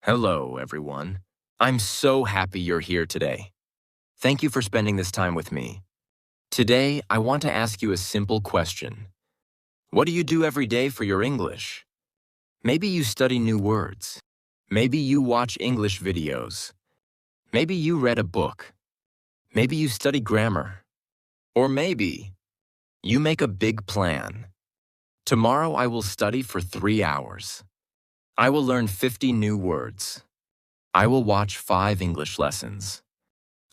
Hello, everyone. I'm so happy you're here today. Thank you for spending this time with me. Today, I want to ask you a simple question. What do you do every day for your English? Maybe you study new words. Maybe you watch English videos. Maybe you read a book. Maybe you study grammar. Or maybe you make a big plan. Tomorrow, I will study for 3 hours. I will learn 50 new words. I will watch 5 English lessons.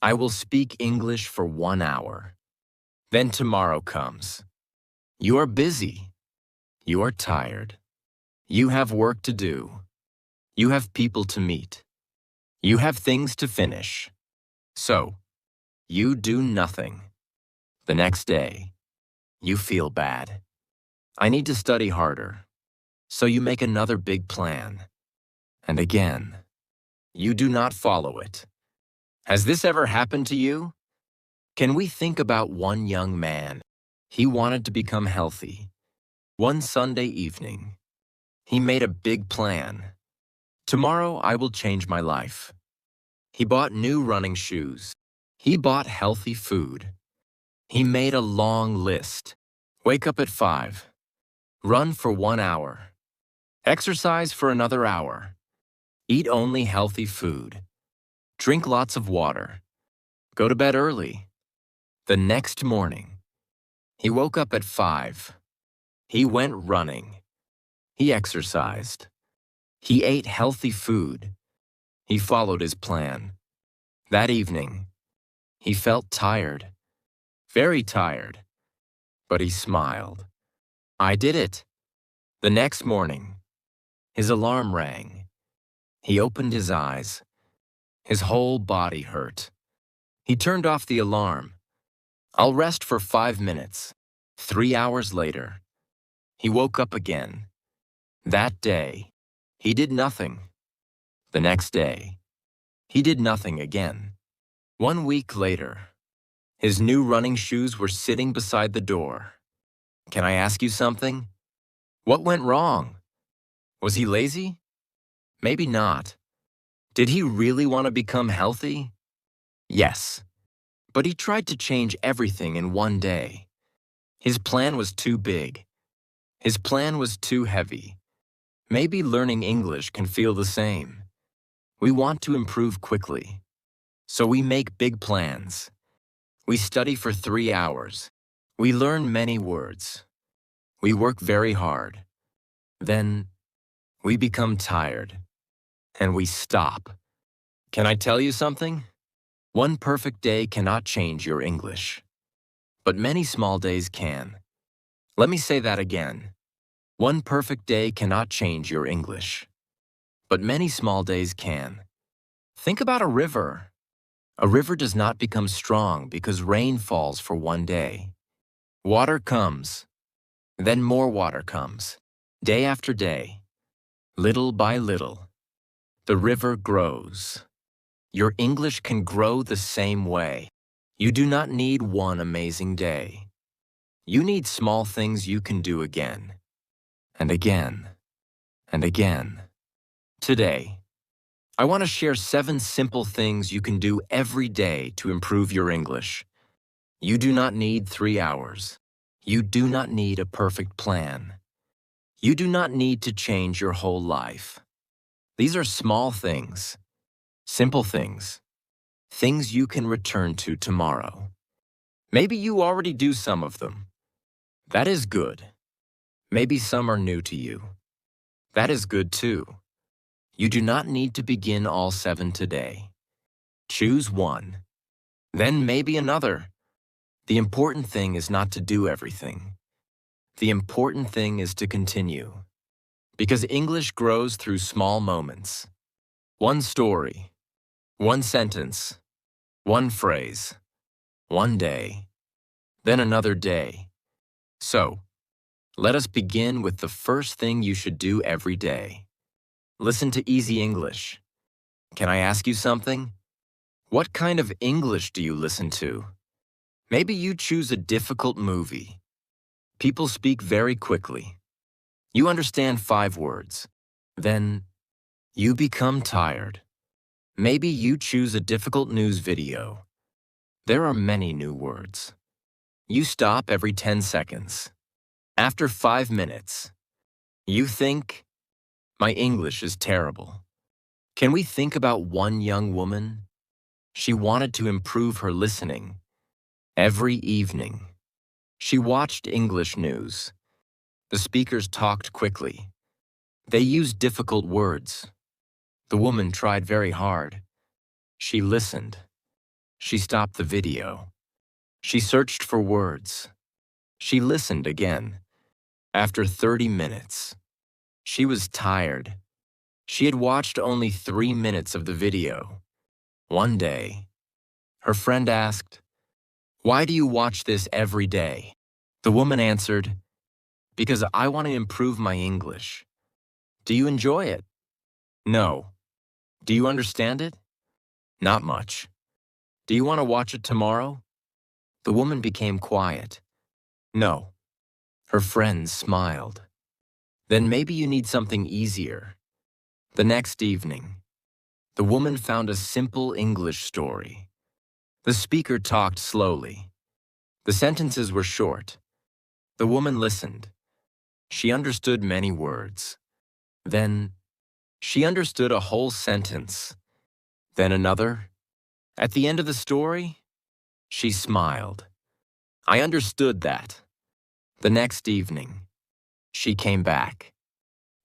I will speak English for 1 hour. Then tomorrow comes. You are busy. You are tired. You have work to do. You have people to meet. You have things to finish. So, you do nothing. The next day, you feel bad. I need to study harder. So you make another big plan. And again, you do not follow it. Has this ever happened to you? Can we think about one young man? He wanted to become healthy. One Sunday evening, he made a big plan. Tomorrow I will change my life. He bought new running shoes. He bought healthy food. He made a long list. Wake up at 5. Run for 1 hour. Exercise for another hour. Eat only healthy food. Drink lots of water. Go to bed early. The next morning, he woke up at 5. He went running. He exercised. He ate healthy food. He followed his plan. That evening, he felt tired, very tired, but he smiled. I did it. The next morning, his alarm rang. He opened his eyes. His whole body hurt. He turned off the alarm. I'll rest for 5 minutes. 3 hours later, he woke up again. That day, he did nothing. The next day, he did nothing again. 1 week later, his new running shoes were sitting beside the door. Can I ask you something? What went wrong? Was he lazy? Maybe not. Did he really want to become healthy? Yes. But he tried to change everything in 1 day. His plan was too big. His plan was too heavy. Maybe learning English can feel the same. We want to improve quickly. So we make big plans. We study for 3 hours. We learn many words. We work very hard. Then we become tired. And we stop. Can I tell you something? One perfect day cannot change your English. But many small days can. Let me say that again. One perfect day cannot change your English. But many small days can. Think about a river. A river does not become strong because rain falls for 1 day. Water comes. Then more water comes. Day after day. Little by little. The river grows. Your English can grow the same way. You do not need one amazing day. You need small things you can do again, and again, and again. Today, I want to share 7 simple things you can do every day to improve your English. You do not need 3 hours. You do not need a perfect plan. You do not need to change your whole life. These are small things. Simple things. Things you can return to tomorrow. Maybe you already do some of them. That is good. Maybe some are new to you. That is good too. You do not need to begin all 7 today. Choose one. Then maybe another. The important thing is not to do everything. The important thing is to continue. Because English grows through small moments. One story. One sentence, 1 phrase, 1 day, then another day. So, let us begin with the first thing you should do every day. Listen to Easy English. Can I ask you something? What kind of English do you listen to? Maybe you choose a difficult movie. People speak very quickly. You understand 5 words. Then, You become tired. Maybe you choose a difficult news video. There are many new words. You stop every 10 seconds. After 5 minutes, you think, my English is terrible. Can we think about one young woman? She wanted to improve her listening. Every evening, she watched English news. The speakers talked quickly. They used difficult words. The woman tried very hard. She listened. She stopped the video. She searched for words. She listened again. After 30 minutes, she was tired. She had watched only 3 minutes of the video. One day, her friend asked, "Why do you watch this every day?" The woman answered, "Because I want to improve my English." Do you enjoy it? No. Do you understand it? Not much. Do you want to watch it tomorrow? The woman became quiet. No. Her friend smiled. Then maybe you need something easier. The next evening, the woman found a simple English story. The speaker talked slowly. The sentences were short. The woman listened. She understood many words. Then, she understood a whole sentence. Then another. At the end of the story, she smiled. I understood that. The next evening, she came back.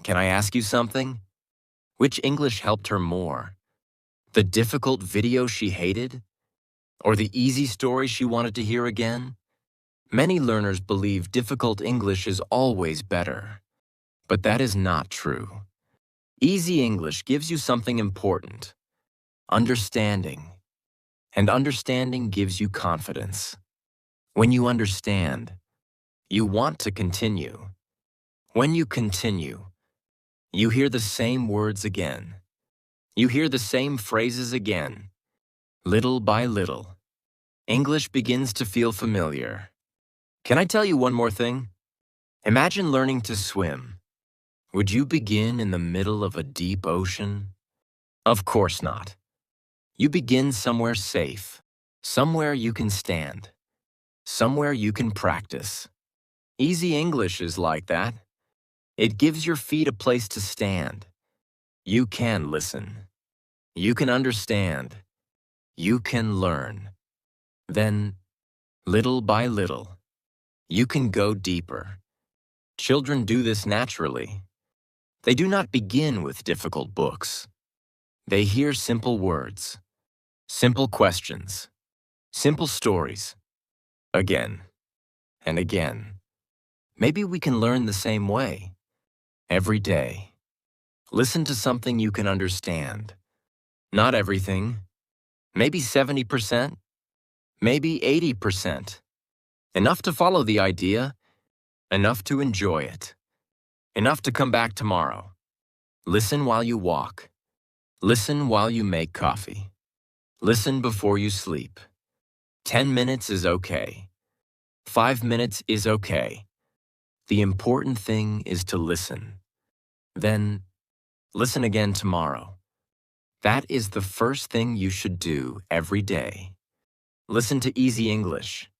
Can I ask you something? Which English helped her more? The difficult video she hated? Or the easy story she wanted to hear again? Many learners believe difficult English is always better. But that is not true. Easy English gives you something important: understanding. And understanding gives you confidence. When you understand, you want to continue. When you continue, you hear the same words again. You hear the same phrases again. Little by little, English begins to feel familiar. Can I tell you one more thing? Imagine learning to swim. Would you begin in the middle of a deep ocean? Of course not. You begin somewhere safe, somewhere you can stand, somewhere you can practice. Easy English is like that. It gives your feet a place to stand. You can listen. You can understand. You can learn. Then, little by little, you can go deeper. Children do this naturally. They do not begin with difficult books. They hear simple words, simple questions, simple stories, again and again. Maybe we can learn the same way. Every day, listen to something you can understand. Not everything. Maybe 70%. Maybe 80%. Enough to follow the idea. Enough to enjoy it. Enough to come back tomorrow. Listen while you walk. Listen while you make coffee. Listen before you sleep. 10 minutes is okay. 5 minutes is okay. The important thing is to listen. Then, listen again tomorrow. That is the first thing you should do every day. Listen to Easy English.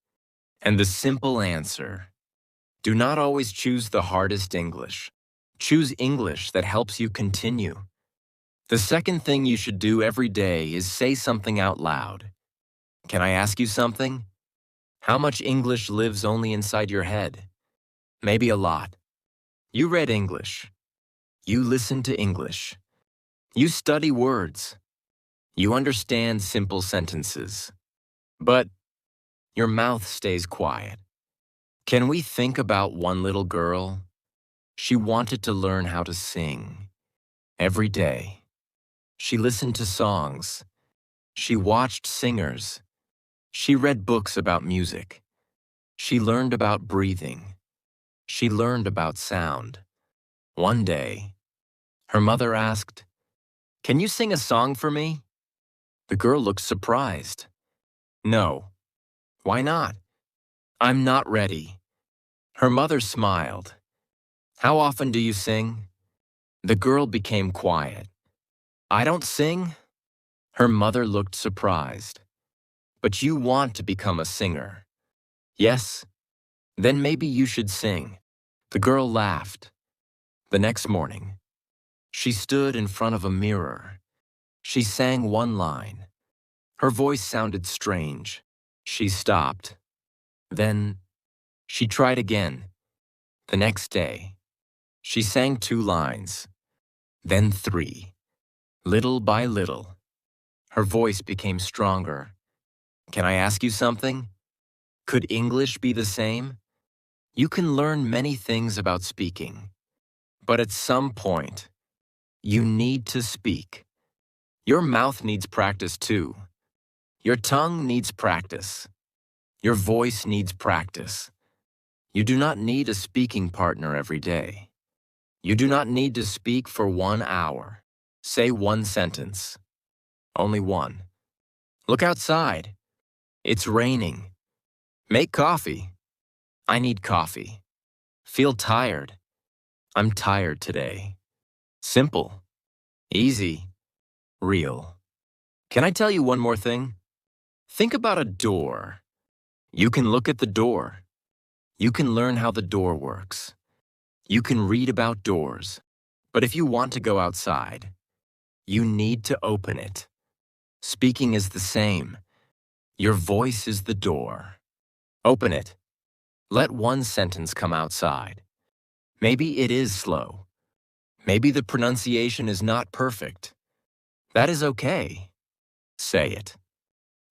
And the simple answer: do not always choose the hardest English. Choose English that helps you continue. The second thing you should do every day is say something out loud. Can I ask you something? How much English lives only inside your head? Maybe a lot. You read English. You listen to English. You study words. You understand simple sentences. But your mouth stays quiet. Can we think about one little girl? She wanted to learn how to sing. Every day, she listened to songs. She watched singers. She read books about music. She learned about breathing. She learned about sound. One day, her mother asked, "Can you sing a song for me?" The girl looked surprised. "No." "Why not?" "I'm not ready." Her mother smiled. "How often do you sing?" The girl became quiet. I don't sing? Her mother looked surprised. But you want to become a singer. Yes? Then maybe you should sing. The girl laughed. The next morning, she stood in front of a mirror. She sang one line. Her voice sounded strange. She stopped. Then, she tried again. The next day, she sang 2 lines. Then 3. Little by little, her voice became stronger. Can I ask you something? Could English be the same? You can learn many things about speaking, but at some point, you need to speak. Your mouth needs practice too. Your tongue needs practice. Your voice needs practice. You do not need a speaking partner every day. You do not need to speak for 1 hour. Say 1 sentence. Only 1. Look outside. It's raining. Make coffee. I need coffee. Feel tired. I'm tired today. Simple. Easy. Real. Can I tell you one more thing? Think about a door. You can look at the door. You can learn how the door works. You can read about doors. But if you want to go outside, you need to open it. Speaking is the same. Your voice is the door. Open it. Let 1 sentence come outside. Maybe it is slow. Maybe the pronunciation is not perfect. That is okay. Say it.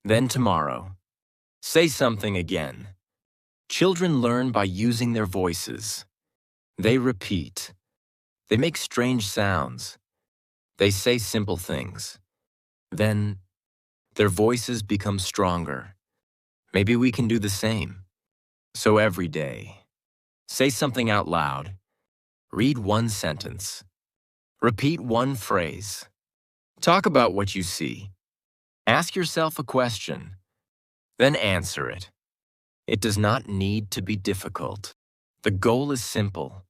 Then tomorrow, say something again. Children learn by using their voices. They repeat. They make strange sounds. They say simple things. Then, their voices become stronger. Maybe we can do the same. So every day, say something out loud. Read 1 sentence. Repeat 1 phrase. Talk about what you see. Ask yourself a question. Then answer it. It does not need to be difficult. The goal is simple.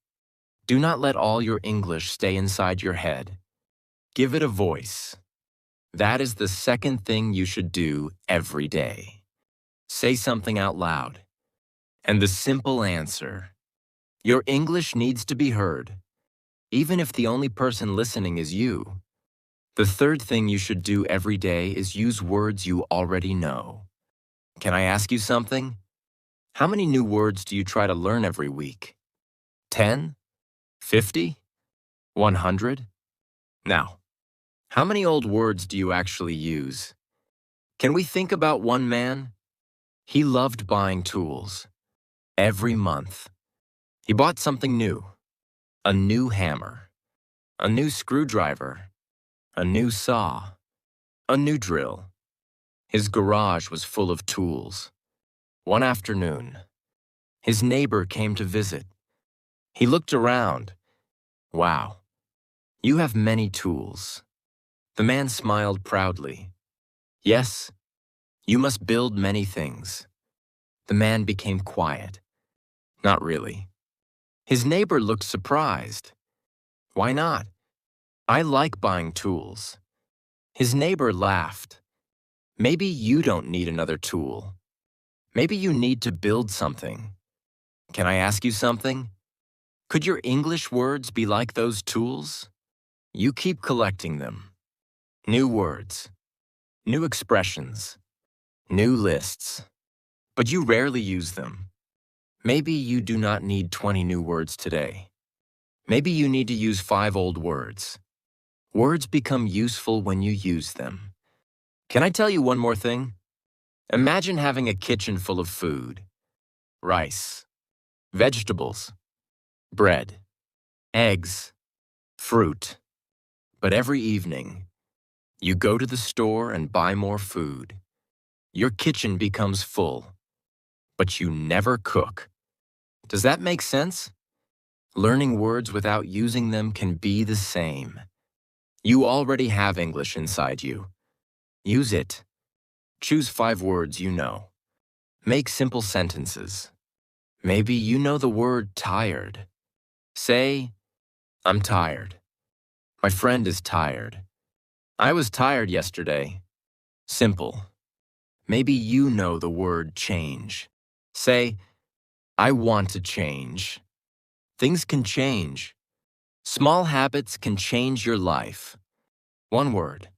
Do not let all your English stay inside your head. Give it a voice. That is the second thing you should do every day. Say something out loud. And the simple answer. Your English needs to be heard, even if the only person listening is you. The third thing you should do every day is use words you already know. Can I ask you something? How many new words do you try to learn every week? 10? 50? 100? Now, how many old words do you actually use? Can we think about one man? He loved buying tools. Every month, he bought something new. A new hammer, a new screwdriver, a new saw, a new drill. His garage was full of tools. One afternoon, his neighbor came to visit. He looked around. Wow, you have many tools. The man smiled proudly. Yes, you must build many things. The man became quiet. Not really. His neighbor looked surprised. Why not? I like buying tools. His neighbor laughed. Maybe you don't need another tool. Maybe you need to build something. Can I ask you something? Could your English words be like those tools? You keep collecting them. New words, new expressions, new lists. But you rarely use them. Maybe you do not need 20 new words today. Maybe you need to use 5 old words. Words become useful when you use them. Can I tell you one more thing? Imagine having a kitchen full of food. Rice, vegetables, bread, eggs, fruit. But every evening, you go to the store and buy more food. Your kitchen becomes full, but you never cook. Does that make sense? Learning words without using them can be the same. You already have English inside you. Use it. Choose 5 words you know. Make simple sentences. Maybe you know the word tired. Say, I'm tired. My friend is tired. I was tired yesterday. Simple. Maybe you know the word change. Say, I want to change. Things can change. Small habits can change your life. One word.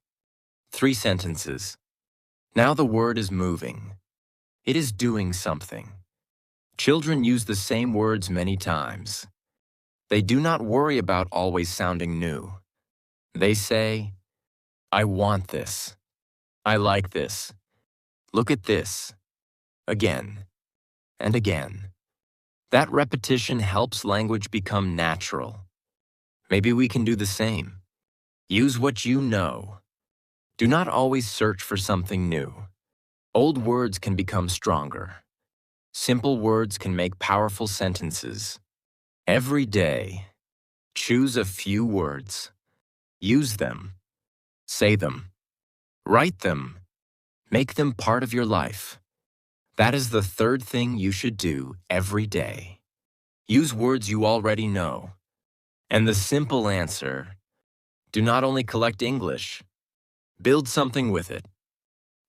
3 sentences. Now the word is moving. It is doing something. Children use the same words many times. They do not worry about always sounding new. They say, I want this. I like this. Look at this. Again and again. That repetition helps language become natural. Maybe we can do the same. Use what you know. Do not always search for something new. Old words can become stronger. Simple words can make powerful sentences. Every day, choose a few words. Use them. Say them. Write them. Make them part of your life. That is the 3rd thing you should do every day. Use words you already know. And the simple answer, do not only collect English, build something with it.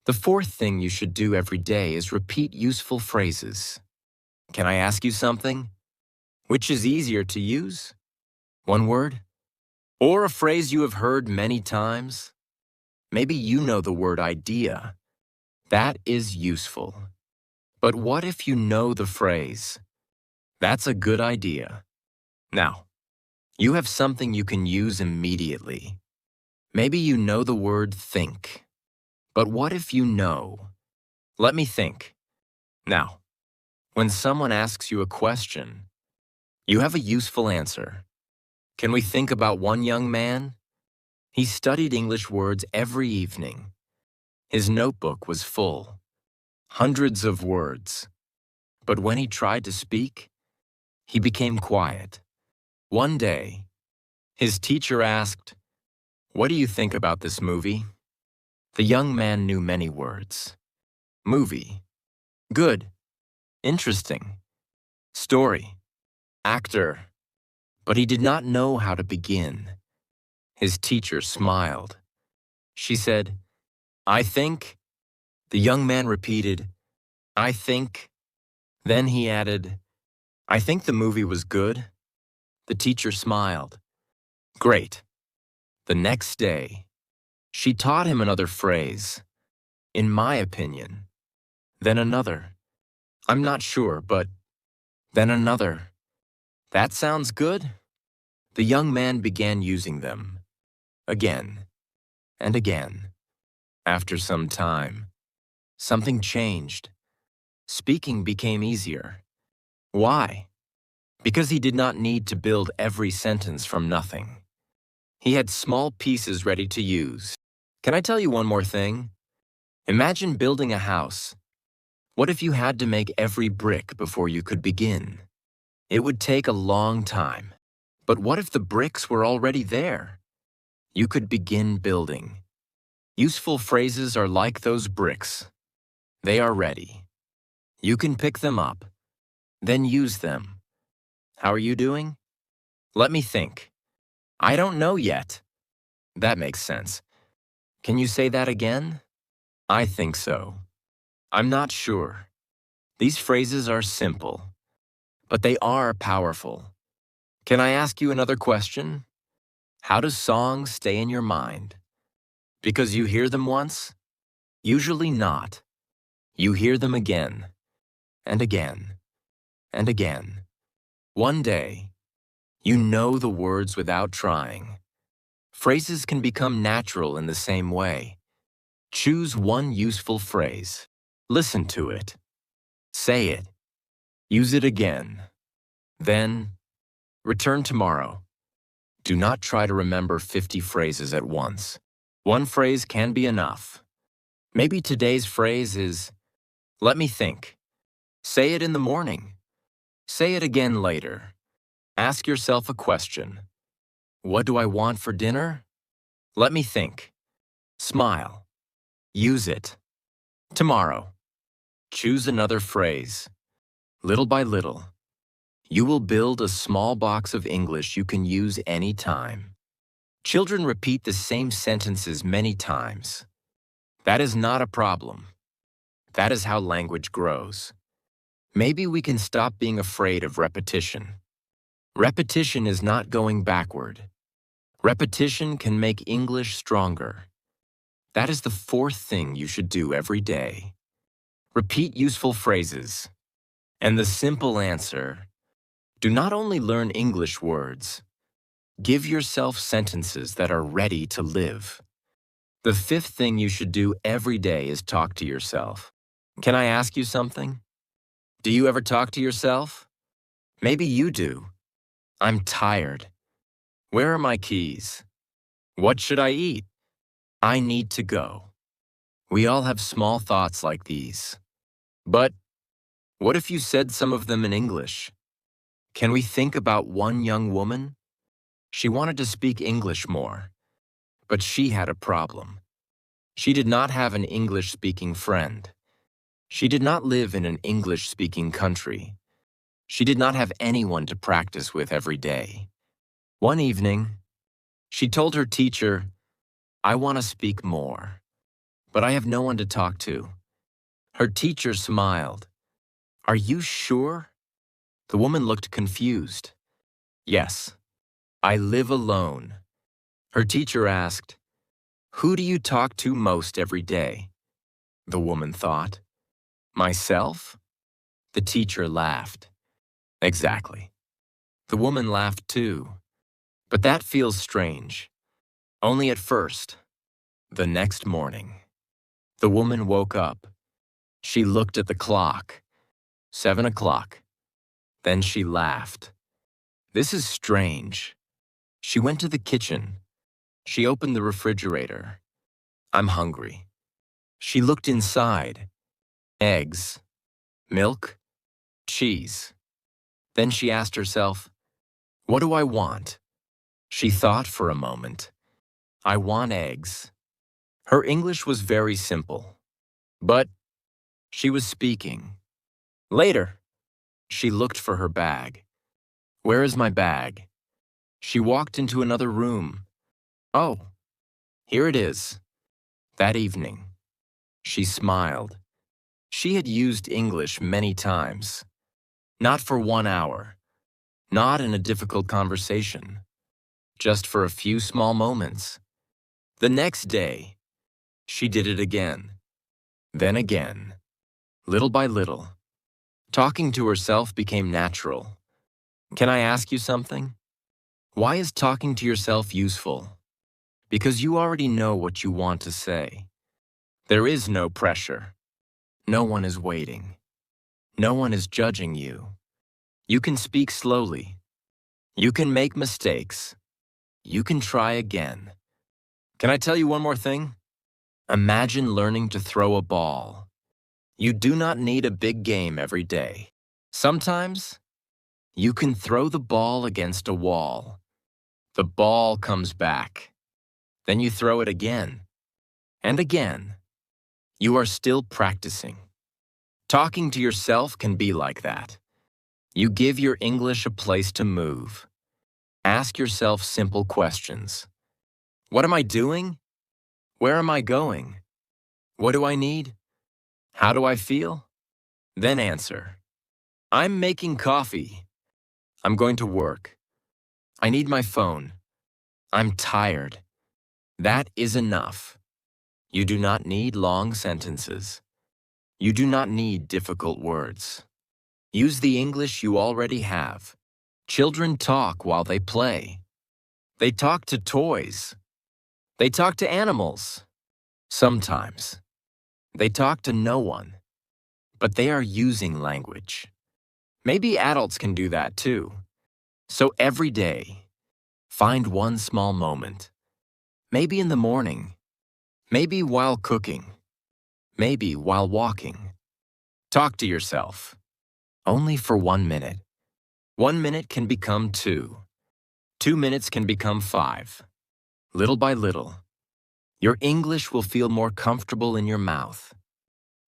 The 4th thing you should do every day is repeat useful phrases. Can I ask you something? Which is easier to use? One word? Or a phrase you have heard many times? Maybe you know the word idea. That is useful. But what if you know the phrase? That's a good idea. Now, you have something you can use immediately. Maybe you know the word think. But what if you know? Let me think. Now, when someone asks you a question, you have a useful answer. Can we think about one young man? He studied English words every evening. His notebook was full. Hundreds of words. But when he tried to speak, he became quiet. One day, his teacher asked, "What do you think about this movie?" The young man knew many words. Movie. Good. Interesting. Story. Actor. But he did not know how to begin. His teacher smiled. She said, "I think." The young man repeated, "I think." Then he added, "I think the movie was good." The teacher smiled. Great. The next day, she taught him another phrase. In my opinion. Then another. I'm not sure, but then another. That sounds good. The young man began using them. Again and again. After some time, something changed. Speaking became easier. Why? Because he did not need to build every sentence from nothing. He had small pieces ready to use. Can I tell you one more thing? Imagine building a house. What if you had to make every brick before you could begin? It would take a long time. But what if the bricks were already there? You could begin building. Useful phrases are like those bricks. They are ready. You can pick them up, then use them. How are you doing? Let me think. I don't know yet. That makes sense. Can you say that again? I think so. I'm not sure. These phrases are simple, but they are powerful. Can I ask you another question? How do songs stay in your mind? Because you hear them once? Usually not. You hear them again, and again, and again. One day, you know the words without trying. Phrases can become natural in the same way. Choose one useful phrase. Listen to it. Say it. Use it again. Then, return tomorrow. Do not try to remember 50 phrases at once. One phrase can be enough. Maybe today's phrase is, let me think. Say it in the morning. Say it again later. Ask yourself a question. What do I want for dinner? Let me think. Smile. Use it. Tomorrow. Choose another phrase. Little by little, you will build a small box of English you can use anytime. Children repeat the same sentences many times. That is not a problem. That is how language grows. Maybe we can stop being afraid of repetition. Repetition is not going backward. Repetition can make English stronger. That is the fourth thing you should do every day. Repeat useful phrases. And the simple answer: do not only learn English words, give yourself sentences that are ready to live. The fifth thing you should do every day is talk to yourself. Can I ask you something? Do you ever talk to yourself? Maybe you do. I'm tired. Where are my keys? What should I eat? I need to go. We all have small thoughts like these. But what if you said some of them in English? Can we think about one young woman? She wanted to speak English more, but she had a problem. She did not have an English-speaking friend. She did not live in an English-speaking country. She did not have anyone to practice with every day. One evening, she told her teacher, "I want to speak more, but I have no one to talk to." Her teacher smiled. "Are you sure?" The woman looked confused. "Yes, I live alone." Her teacher asked, "Who do you talk to most every day?" The woman thought, "Myself?" The teacher laughed. "Exactly." The woman laughed too. "But that feels strange. Only at first." The next morning, the woman woke up. She looked at the clock. 7 o'clock. Then she laughed. "This is strange." She went to the kitchen. She opened the refrigerator. "I'm hungry." She looked inside. Eggs, milk, cheese. Then she asked herself, "What do I want?" She thought for a moment. "I want eggs." Her English was very simple, but she was speaking. Later, she looked for her bag. "Where is my bag?" She walked into another room. "Oh, here it is." That evening, she smiled. She had used English many times. Not for 1 hour. Not in a difficult conversation. Just for a few small moments. The next day, she did it again. Then again. Little by little. Talking to herself became natural. Can I ask you something? Why is talking to yourself useful? Because you already know what you want to say. There is no pressure. No one is waiting. No one is judging you. You can speak slowly. You can make mistakes. You can try again. Can I tell you one more thing? Imagine learning to throw a ball. You do not need a big game every day. Sometimes, you can throw the ball against a wall. The ball comes back. Then you throw it again. And again. You are still practicing. Talking to yourself can be like that. You give your English a place to move. Ask yourself simple questions. What am I doing? Where am I going? What do I need? How do I feel? Then answer. I'm making coffee. I'm going to work. I need my phone. I'm tired. That is enough. You do not need long sentences. You do not need difficult words. Use the English you already have. Children talk while they play. They talk to toys. They talk to animals. Sometimes. They talk to no one. But they are using language. Maybe adults can do that too. So every day, find one small moment. Maybe in the morning. Maybe while cooking. Maybe while walking. Talk to yourself. Only for 1 minute. 1 minute can become 2. 2 minutes can become 5. Little by little, your English will feel more comfortable in your mouth.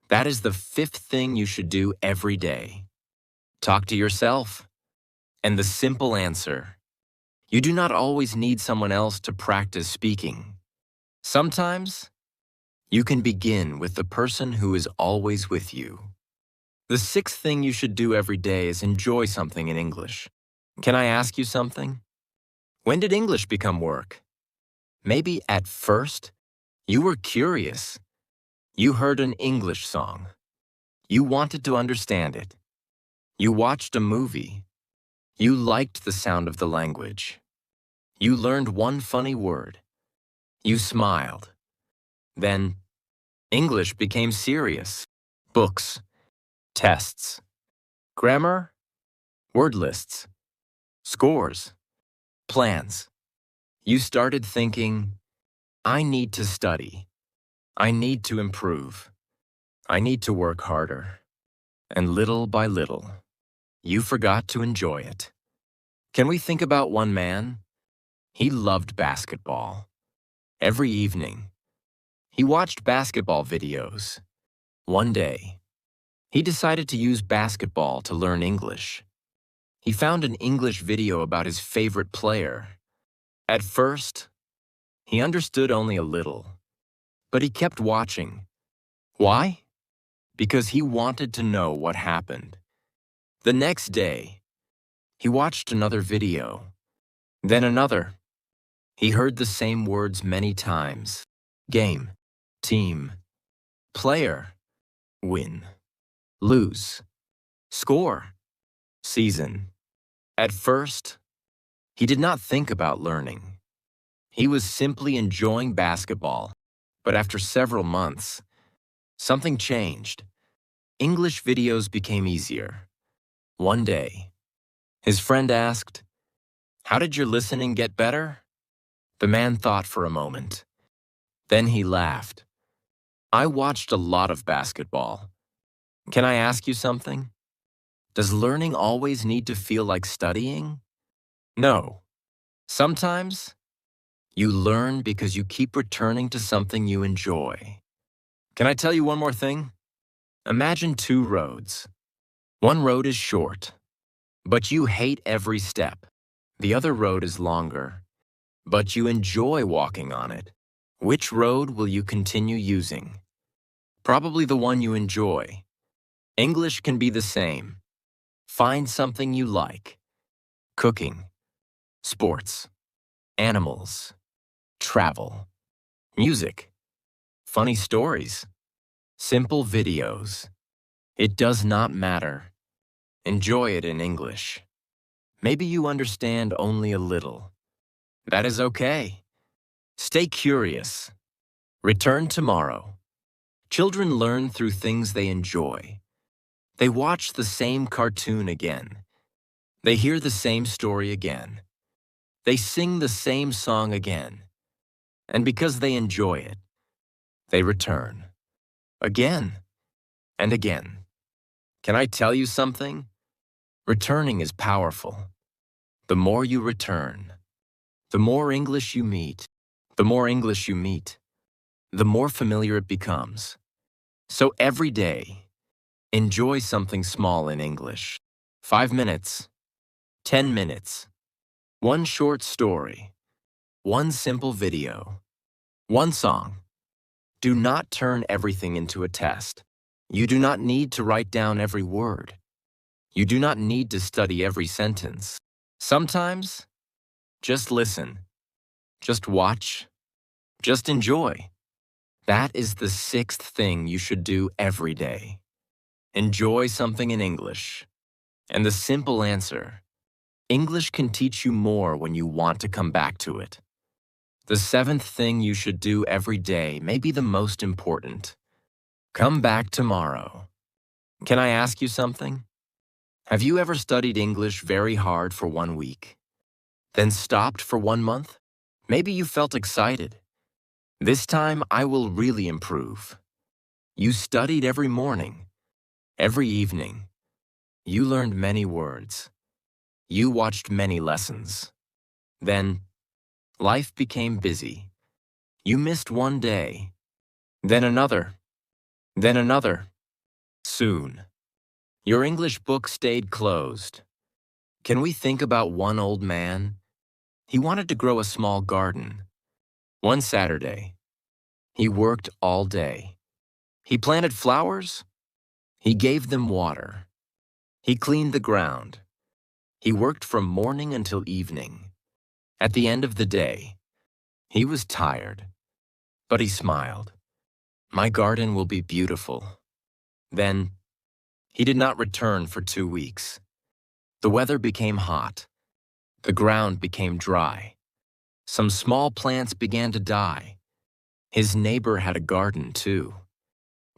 That is the fifth thing you should do every day. Talk to yourself. And the simple answer: You do not always need someone else to practice speaking. Sometimes, you can begin with the person who is always with you. The sixth thing you should do every day is enjoy something in English. Can I ask you something? When did English become work? Maybe at first, you were curious. You heard an English song. You wanted to understand it. You watched a movie. You liked the sound of the language. You learned one funny word. You smiled. Then, English became serious. Books, tests, grammar, word lists, scores, plans. You started thinking, I need to study. I need to improve. I need to work harder. And little by little, you forgot to enjoy it. Can we think about one man? He loved basketball. Every evening, he watched basketball videos. One day, he decided to use basketball to learn English. He found an English video about his favorite player. At first, he understood only a little, but he kept watching. Why? Because he wanted to know what happened. The next day, he watched another video, then another. He heard the same words many times. Game, team, player, win, lose, score, season. At first, he did not think about learning. He was simply enjoying basketball. But after several months, something changed. English videos became easier. One day, his friend asked, "How did your listening get better?" The man thought for a moment. Then he laughed. "I watched a lot of basketball. Can I ask you something? Does learning always need to feel like studying? No. Sometimes, you learn because you keep returning to something you enjoy. Can I tell you one more thing? Imagine two roads. One road is short, but you hate every step. The other road is longer, but you enjoy walking on it. Which road will you continue using? Probably the one you enjoy. English can be the same. Find something you like. Cooking, sports, animals, travel, music, funny stories, simple videos. It does not matter. Enjoy it in English. Maybe you understand only a little. That is okay. Stay curious. Return tomorrow. Children learn through things they enjoy. They watch the same cartoon again. They hear the same story again. They sing the same song again. And because they enjoy it, they return. Again and again. Can I tell you something? Returning is powerful. The more you return, the more English you meet. The more English you meet, the more familiar it becomes. So every day, enjoy something small in English. 5 minutes, 10 minutes, one short story, one simple video, one song. Do not turn everything into a test. You do not need to write down every word. You do not need to study every sentence. Sometimes, just listen. Just watch. Just enjoy. That is the sixth thing you should do every day. Enjoy something in English. And the simple answer, English can teach you more when you want to come back to it. The seventh thing you should do every day may be the most important. Come back tomorrow. Can I ask you something? Have you ever studied English very hard for 1 week? Then stopped for 1 month? Maybe you felt excited. This time I will really improve. You studied every morning, every evening. You learned many words. You watched many lessons. Then, life became busy. You missed one day, then another, then another. Soon, your English book stayed closed. Can we think about one old man? He wanted to grow a small garden. One Saturday, he worked all day. He planted flowers. He gave them water. He cleaned the ground. He worked from morning until evening. At the end of the day, he was tired, but he smiled. My garden will be beautiful. Then, he did not return for 2 weeks. The weather became hot. The ground became dry. Some small plants began to die. His neighbor had a garden too.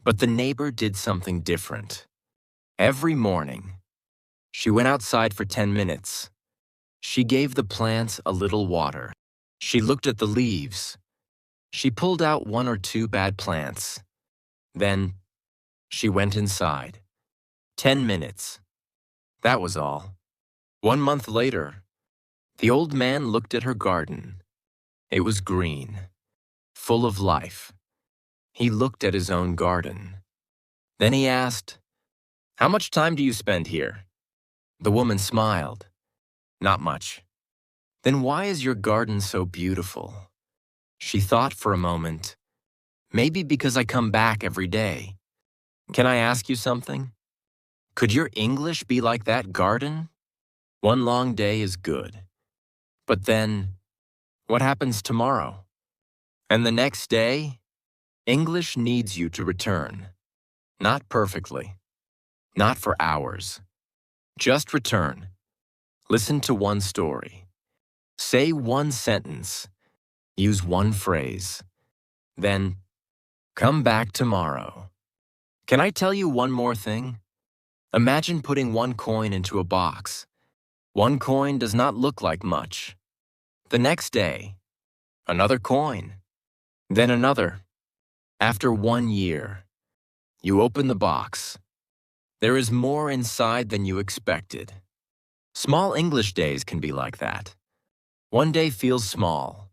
But the neighbor did something different. Every morning, she went outside for 10 minutes. She gave the plants a little water. She looked at the leaves. She pulled out 1 or 2 bad plants. Then, she went inside. 10 minutes. That was all. 1 month later, the old man looked at her garden. It was green, full of life. He looked at his own garden. Then he asked, "How much time do you spend here?" The woman smiled. "Not much." "Then why is your garden so beautiful?" She thought for a moment. "Maybe because I come back every day." "Can I ask you something? Could your English be like that garden? One long day is good. But then, what happens tomorrow? And the next day? English needs you to return. Not perfectly. Not for hours. Just return. Listen to one story. Say one sentence. Use one phrase. Then, come back tomorrow. Can I tell you one more thing? Imagine putting 1 coin into a box. 1 coin does not look like much. The next day, another coin. Then another. After 1 year, you open the box. There is more inside than you expected. Small English days can be like that. 1 day feels small.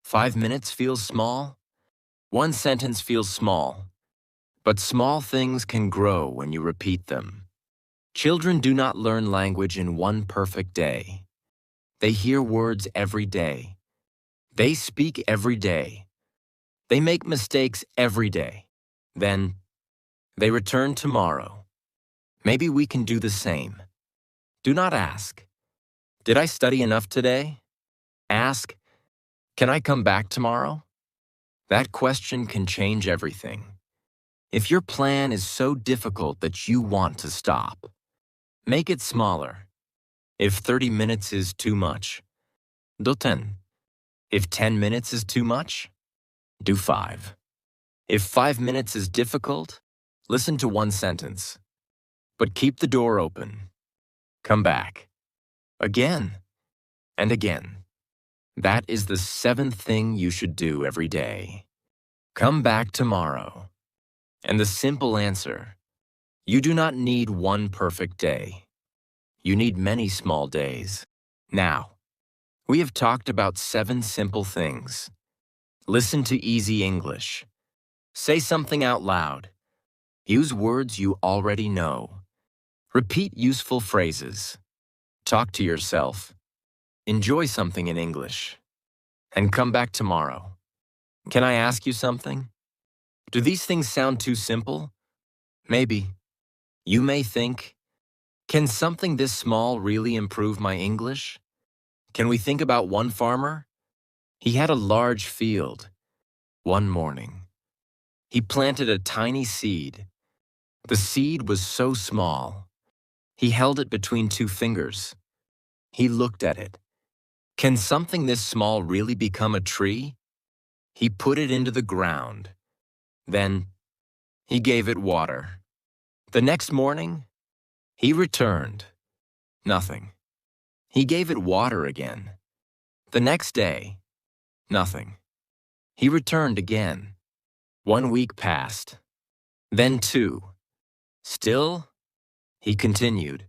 5 minutes feels small. 1 sentence feels small. But small things can grow when you repeat them. Children do not learn language in 1 perfect day. They hear words every day. They speak every day. They make mistakes every day. Then, they return tomorrow. Maybe we can do the same. Do not ask, "Did I study enough today?" Ask, "Can I come back tomorrow?" That question can change everything. If your plan is so difficult that you want to stop, make it smaller. If 30 minutes is too much, do 10. If 10 minutes is too much, do 5. If 5 minutes is difficult, listen to 1 sentence. But keep the door open. Come back. Again and again. That is the 7th thing you should do every day. Come back tomorrow. And the simple answer, you do not need 1 perfect day. You need many small days. Now, we have talked about 7 simple things. Listen to easy English. Say something out loud. Use words you already know. Repeat useful phrases. Talk to yourself. Enjoy something in English. And come back tomorrow. Can I ask you something? Do these things sound too simple? Maybe. You may think, can something this small really improve my English? Can we think about one farmer? He had a large field. One morning, he planted a tiny seed. The seed was so small. He held it between 2 fingers. He looked at it. Can something this small really become a tree? He put it into the ground. Then, he gave it water. The next morning, he returned. Nothing. He gave it water again. The next day, nothing. He returned again. 1 week passed. Then 2. Still, he continued.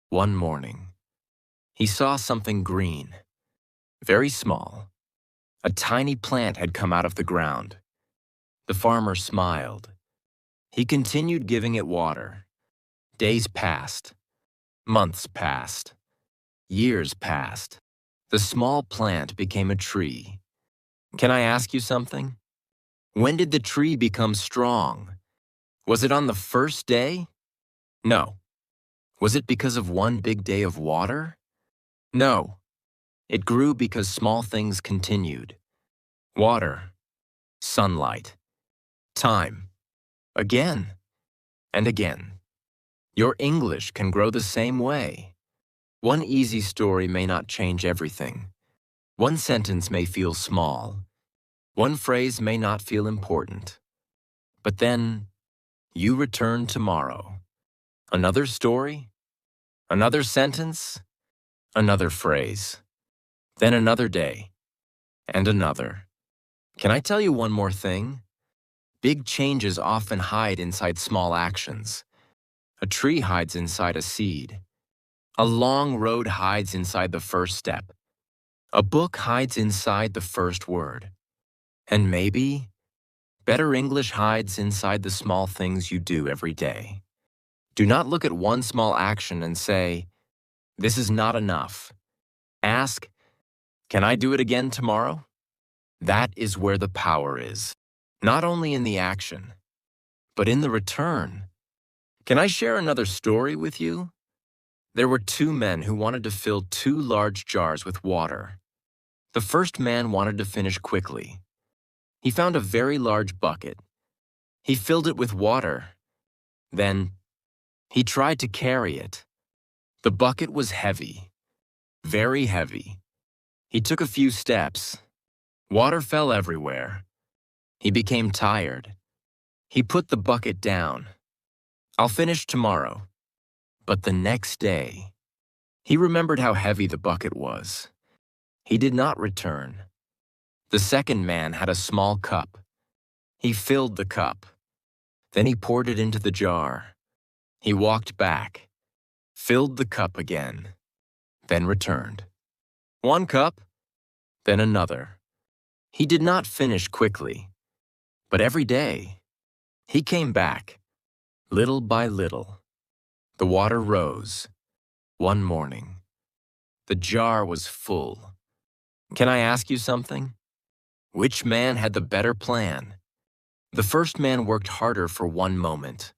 One morning, he saw something green, very small. A tiny plant had come out of the ground. The farmer smiled. He continued giving it water. Days passed. Months passed. Years passed. The small plant became a tree. Can I ask you something? When did the tree become strong? Was it on the first day? No. Was it because of one big day of water? No. It grew because small things continued. Water, sunlight, time, again and again. Your English can grow the same way. One easy story may not change everything. One sentence may feel small. One phrase may not feel important. But then, you return tomorrow. Another story, another sentence, another phrase, then another day, and another. Can I tell you one more thing? Big changes often hide inside small actions. A tree hides inside a seed. A long road hides inside the first step. A book hides inside the first word. And maybe, better English hides inside the small things you do every day. Do not look at one small action and say, "This is not enough." Ask, "Can I do it again tomorrow?" That is where the power is. Not only in the action, but in the return. Can I share another story with you? There were two men who wanted to fill two large jars with water. The first man wanted to finish quickly. He found a very large bucket. He filled it with water. Then, he tried to carry it. The bucket was heavy, very heavy. He took a few steps. Water fell everywhere. He became tired. He put the bucket down. "I'll finish tomorrow." But the next day, he remembered how heavy the bucket was. He did not return. The second man had a small cup. He filled the cup. Then he poured it into the jar. He walked back, filled the cup again, then returned. One cup, then another. He did not finish quickly, but every day, he came back, little by little. The water rose. One morning, the jar was full. Can I ask you something? Which man had the better plan? The first man worked harder for one moment.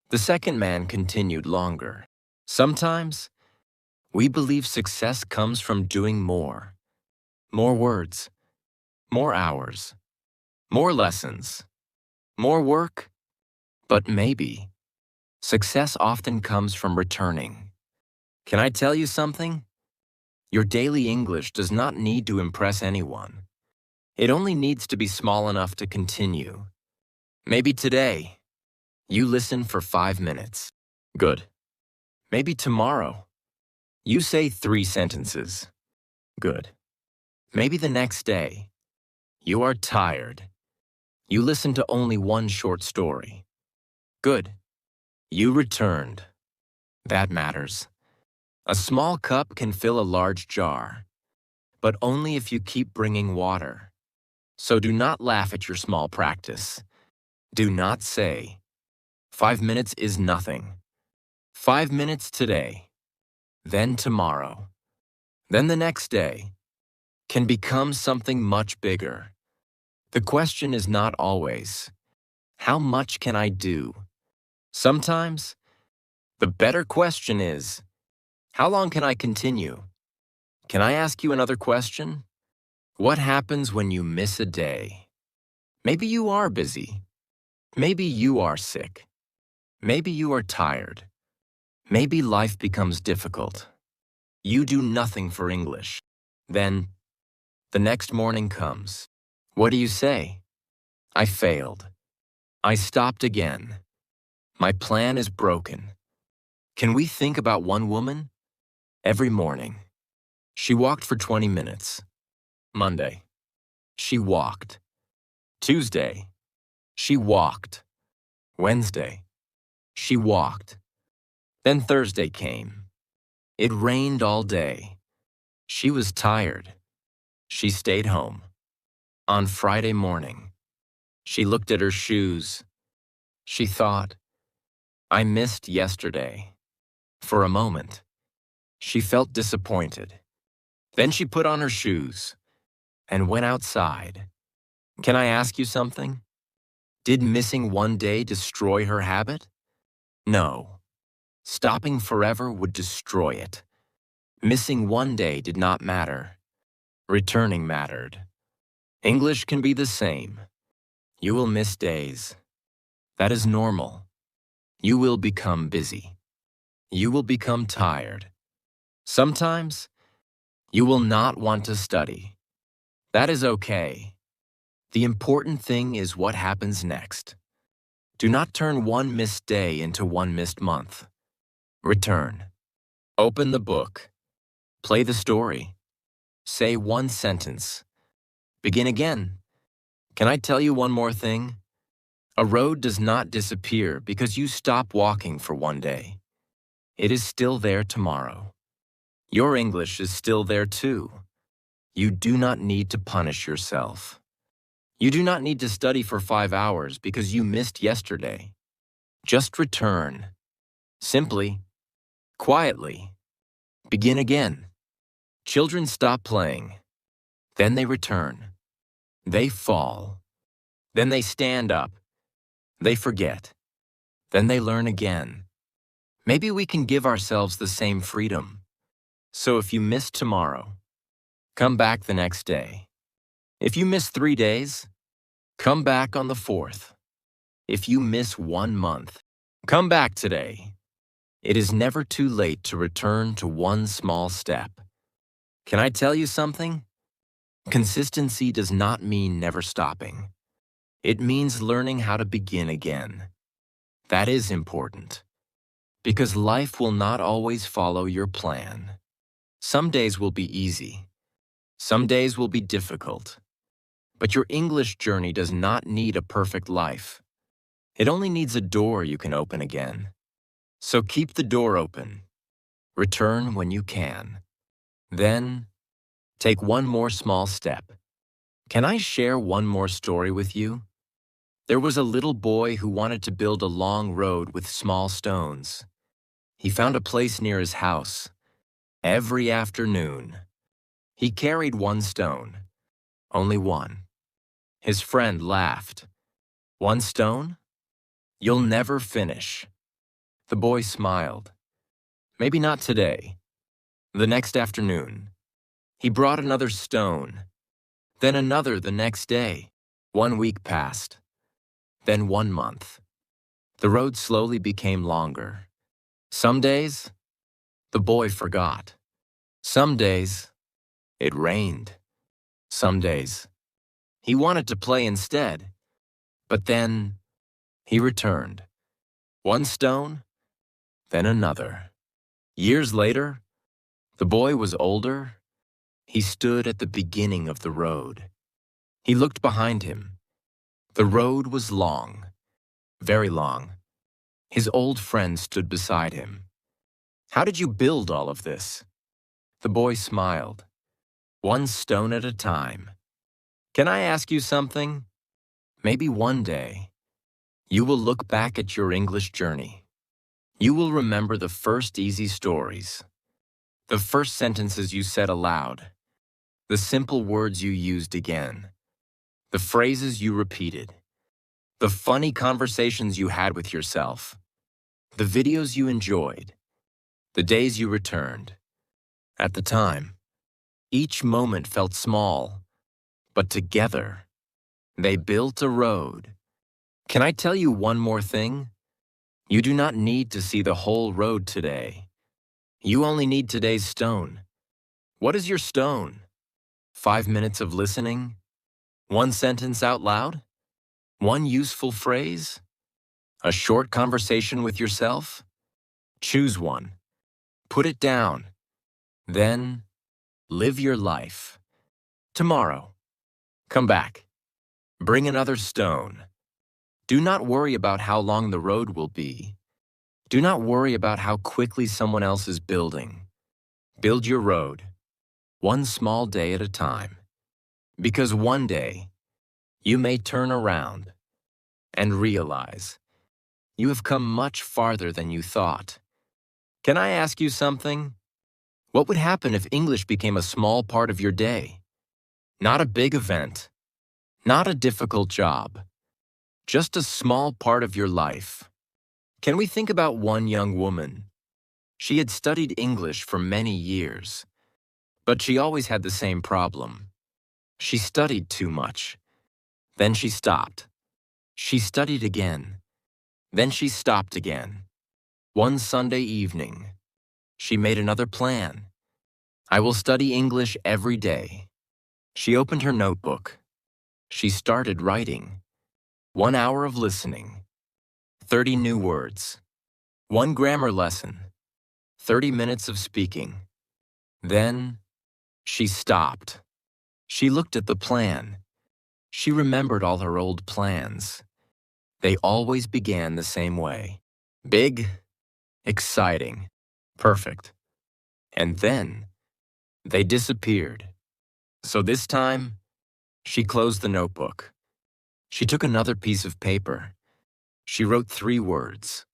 The second man continued longer. Sometimes, we believe success comes from doing more. More words, more hours, more lessons, more work. But maybe, success often comes from returning. Can I tell you something? Your daily English does not need to impress anyone. It only needs to be small enough to continue. Maybe today, you listen for 5 minutes. Good. Maybe tomorrow, you say 3 sentences. Good. Maybe the next day, you are tired. You listen to only one short story. Good. You returned. That matters. A small cup can fill a large jar, but only if you keep bringing water. So do not laugh at your small practice. Do not say, 5 minutes is nothing. 5 minutes today, then tomorrow, then the next day, can become something much bigger. The question is not always, how much can I do? Sometimes, the better question is, how long can I continue? Can I ask you another question? What happens when you miss a day? Maybe you are busy. Maybe you are sick. Maybe you are tired. Maybe life becomes difficult. You do nothing for English. Then, the next morning comes. What do you say? I failed. I stopped again. My plan is broken. Can we think about one woman? Every morning, she walked for 20 minutes. Monday, she walked. Tuesday, she walked. Wednesday, she walked. Then Thursday came. It rained all day. She was tired. She stayed home. On Friday morning, she looked at her shoes. She thought, I missed yesterday. For a moment, she felt disappointed. Then she put on her shoes and went outside. Can I ask you something? Did missing one day destroy her habit? No. Stopping forever would destroy it. Missing one day did not matter. Returning mattered. English can be the same. You will miss days. That is normal. You will become busy. You will become tired. Sometimes, you will not want to study. That is okay. The important thing is what happens next. Do not turn one missed day into one missed month. Return. Open the book. Play the story. Say one sentence. Begin again. Can I tell you one more thing? A road does not disappear because you stop walking for one day. It is still there tomorrow. Your English is still there too. You do not need to punish yourself. You do not need to study for 5 hours because you missed yesterday. Just return. Simply, quietly. Begin again. Children stop playing. Then they return. They fall. Then they stand up. They forget. Then they learn again. Maybe we can give ourselves the same freedom. So if you miss tomorrow, come back the next day. If you miss 3 days, come back on the 4th. If you miss 1 month, come back today. It is never too late to return to one small step. Can I tell you something? Consistency does not mean never stopping. It means learning how to begin again. That is important. Because life will not always follow your plan. Some days will be easy. Some days will be difficult. But your English journey does not need a perfect life. It only needs a door you can open again. So keep the door open. Return when you can. Then, take one more small step. Can I share one more story with you? There was a little boy who wanted to build a long road with small stones. He found a place near his house. Every afternoon, he carried one stone. Only one. His friend laughed. "One stone? You'll never finish." The boy smiled. "Maybe not today." The next afternoon, he brought another stone. Then another the next day. 1 week passed. Then 1 month. The road slowly became longer. Some days, the boy forgot. Some days, it rained. Some days, he wanted to play instead. But then, he returned. One stone, then another. Years later, the boy was older. He stood at the beginning of the road. He looked behind him. The road was long, very long. His old friend stood beside him. "How did you build all of this?" The boy smiled. "One stone at a time." Can I ask you something? Maybe one day, you will look back at your English journey. You will remember the first easy stories, the first sentences you said aloud, the simple words you used again, the phrases you repeated, the funny conversations you had with yourself, the videos you enjoyed, the days you returned. At the time, each moment felt small, but together, they built a road. Can I tell you one more thing? You do not need to see the whole road today. You only need today's stone. What is your stone? 5 minutes of listening? One sentence out loud? One useful phrase? A short conversation with yourself? Choose one. Put it down. Then, live your life. Tomorrow, come back. Bring another stone. Do not worry about how long the road will be. Do not worry about how quickly someone else is building. Build your road, one small day at a time. Because one day, you may turn around and realize you have come much farther than you thought. Can I ask you something? What would happen if English became a small part of your day? Not a big event, not a difficult job, just a small part of your life. Can we think about one young woman? She had studied English for many years, but she always had the same problem. She studied too much. Then she stopped. She studied again. Then she stopped again. One Sunday evening, she made another plan. I will study English every day. She opened her notebook. She started writing. 1 hour of listening. 30 new words. 1 grammar lesson. 30 minutes of speaking. Then, she stopped. She looked at the plan. She remembered all her old plans. They always began the same way. Big, exciting, perfect. And then, they disappeared. So this time, she closed the notebook. She took another piece of paper. She wrote 3 words.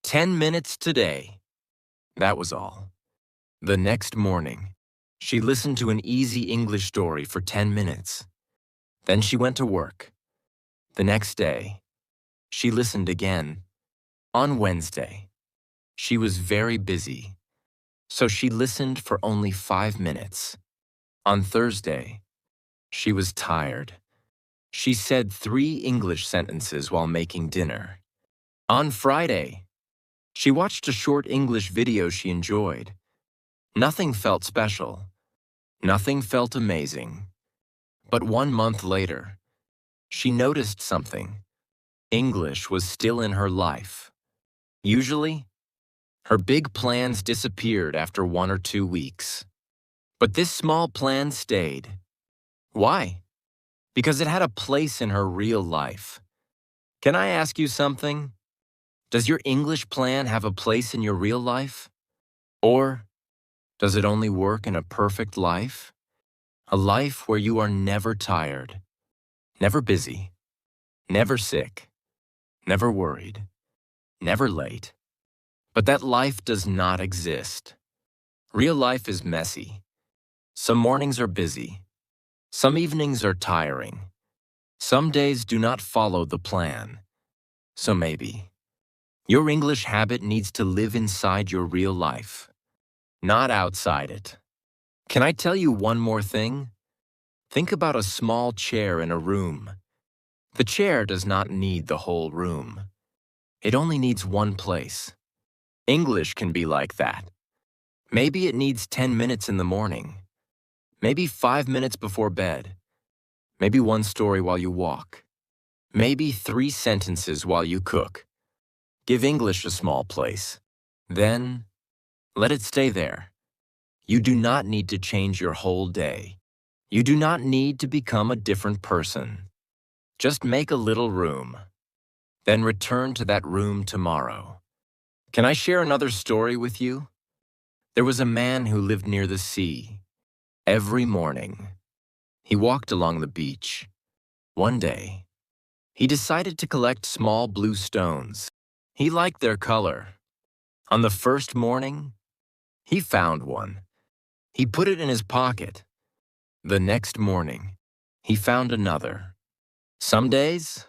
10 minutes today. That was all. The next morning, she listened to an easy English story for 10 minutes. Then she went to work. The next day, she listened again. On Wednesday, she was very busy, so she listened for only 5 minutes. On Thursday, she was tired. She said 3 English sentences while making dinner. On Friday, she watched a short English video she enjoyed. Nothing felt special. Nothing felt amazing. But 1 month later, she noticed something. English was still in her life. Usually, her big plans disappeared after 1 or 2 weeks. But this small plan stayed. Why? Because it had a place in her real life. Can I ask you something? Does your English plan have a place in your real life? Or does it only work in a perfect life? A life where you are never tired, never busy, never sick, never worried, never late. But that life does not exist. Real life is messy. Some mornings are busy. Some evenings are tiring. Some days do not follow the plan. So maybe your English habit needs to live inside your real life, not outside it. Can I tell you one more thing? Think about a small chair in a room. The chair does not need the whole room. It only needs one place. English can be like that. Maybe it needs 10 minutes in the morning. Maybe 5 minutes before bed. Maybe 1 story while you walk. Maybe 3 sentences while you cook. Give English a small place. Then, let it stay there. You do not need to change your whole day. You do not need to become a different person. Just make a little room. Then return to that room tomorrow. Can I share another story with you? There was a man who lived near the sea. Every morning, he walked along the beach. One day, he decided to collect small blue stones. He liked their color. On the first morning, he found one. He put it in his pocket. The next morning, he found another. Some days,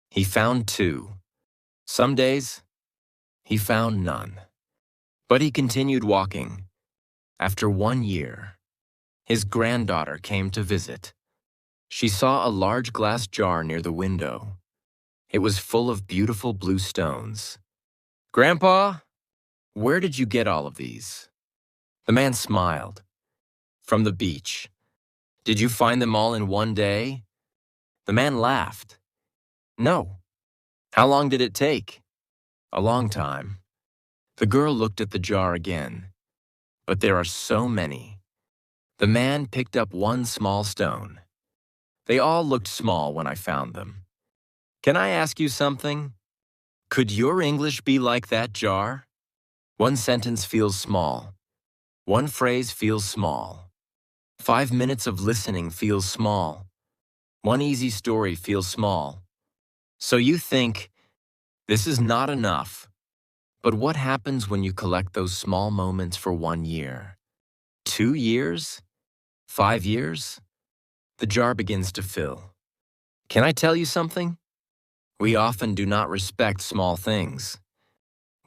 he found 2. Some days, he found none. But he continued walking. After 1 year, his granddaughter came to visit. She saw a large glass jar near the window. It was full of beautiful blue stones. "Grandpa, where did you get all of these?" The man smiled. "From the beach." "Did you find them all in 1 day?" The man laughed. "No." "How long did it take?" "A long time." The girl looked at the jar again. "But there are so many." The man picked up 1 small stone. "They all looked small when I found them." Can I ask you something? Could your English be like that jar? 1 sentence feels small. 1 phrase feels small. 5 minutes of listening feels small. 1 easy story feels small. So you think, this is not enough. But what happens when you collect those small moments for 1 year? 2 years? 5 years? The jar begins to fill. Can I tell you something? We often do not respect small things.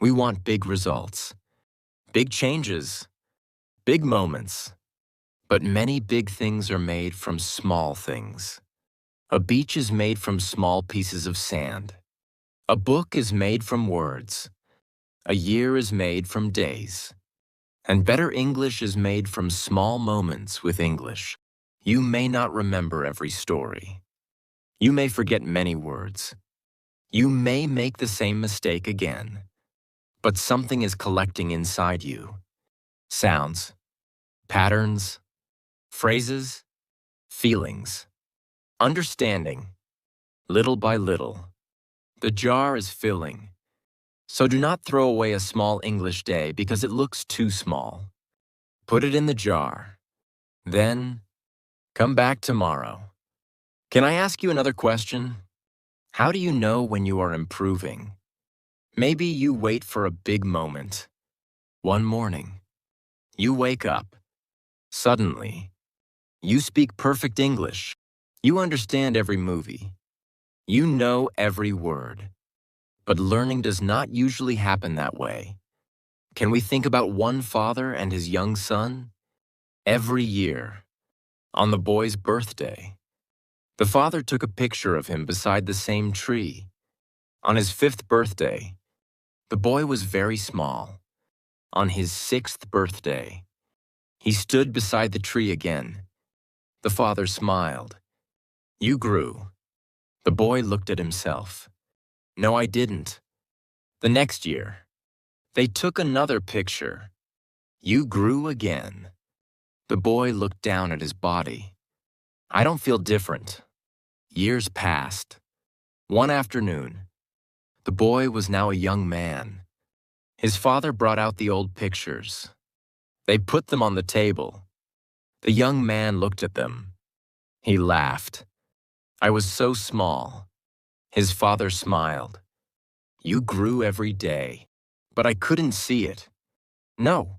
We want big results, big changes, big moments. But many big things are made from small things. A beach is made from small pieces of sand. A book is made from words. A year is made from days. And better English is made from small moments with English. You may not remember every story. You may forget many words. You may make the same mistake again. But something is collecting inside you. Sounds, patterns, phrases, feelings, understanding, little by little. The jar is filling. So do not throw away a small English day because it looks too small. Put it in the jar. Then, come back tomorrow. Can I ask you another question? How do you know when you are improving? Maybe you wait for a big moment. One morning, you wake up. Suddenly, you speak perfect English. You understand every movie. You know every word. But learning does not usually happen that way. Can we think about one father and his young son? Every year, on the boy's birthday, the father took a picture of him beside the same tree. On his 5th birthday, the boy was very small. On his 6th birthday, he stood beside the tree again. The father smiled. You grew. The boy looked at himself. No, I didn't. The next year, they took another picture. You grew again. The boy looked down at his body. I don't feel different. Years passed. One afternoon, the boy was now a young man. His father brought out the old pictures. They put them on the table. The young man looked at them. He laughed. I was so small. His father smiled. You grew every day, but I couldn't see it. No,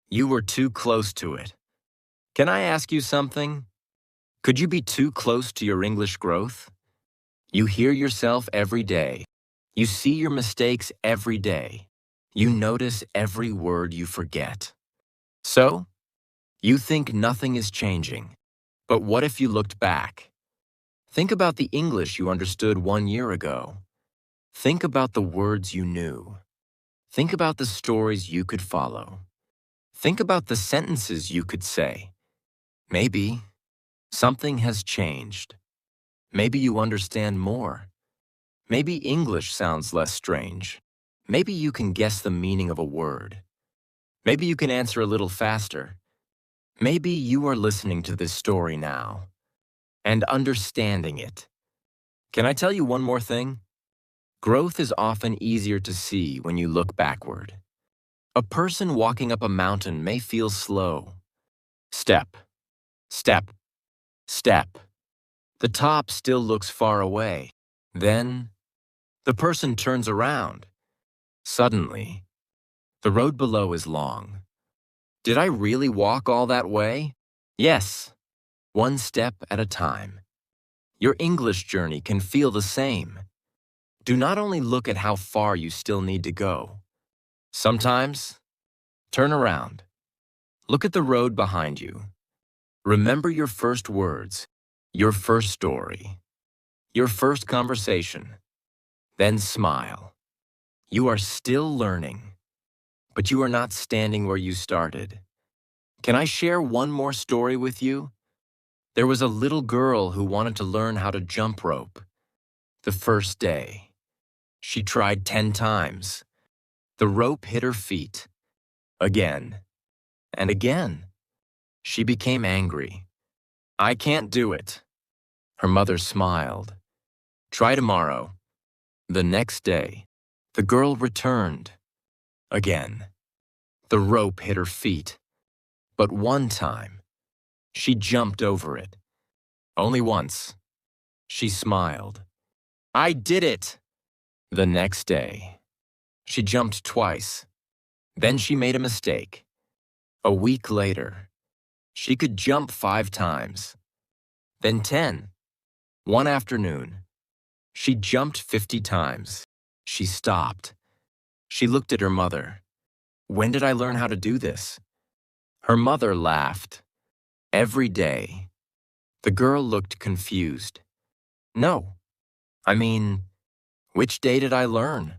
you were too close to it. Can I ask you something? Could you be too close to your English growth? You hear yourself every day. You see your mistakes every day. You notice every word you forget. So, you think nothing is changing. But what if you looked back? Think about the English you understood 1 year ago. Think about the words you knew. Think about the stories you could follow. Think about the sentences you could say. Maybe something has changed. Maybe you understand more. Maybe English sounds less strange. Maybe you can guess the meaning of a word. Maybe you can answer a little faster. Maybe you are listening to this story now and understanding it. Can I tell you one more thing? Growth is often easier to see when you look backward. A person walking up a mountain may feel slow. Step, step, step. The top still looks far away. Then, the person turns around. Suddenly, the road below is long. Did I really walk all that way? Yes, one step at a time. Your English journey can feel the same. Do not only look at how far you still need to go. Sometimes, turn around. Look at the road behind you. Remember your first words, your first story, your first conversation. Then smile. You are still learning, but you are not standing where you started. Can I share one more story with you? There was a little girl who wanted to learn how to jump rope. The first day, she tried 10 times. The rope hit her feet. Again and again. She became angry. I can't do it. Her mother smiled. Try tomorrow. The next day, the girl returned. Again. The rope hit her feet. But one time, she jumped over it. Only once. She smiled. I did it! The next day, she jumped twice. Then she made a mistake. A week later, she could jump 5 times, then 10. One afternoon, she jumped 50 times. She stopped. She looked at her mother. When did I learn how to do this? Her mother laughed. Every day. The girl looked confused. No. I mean, which day did I learn?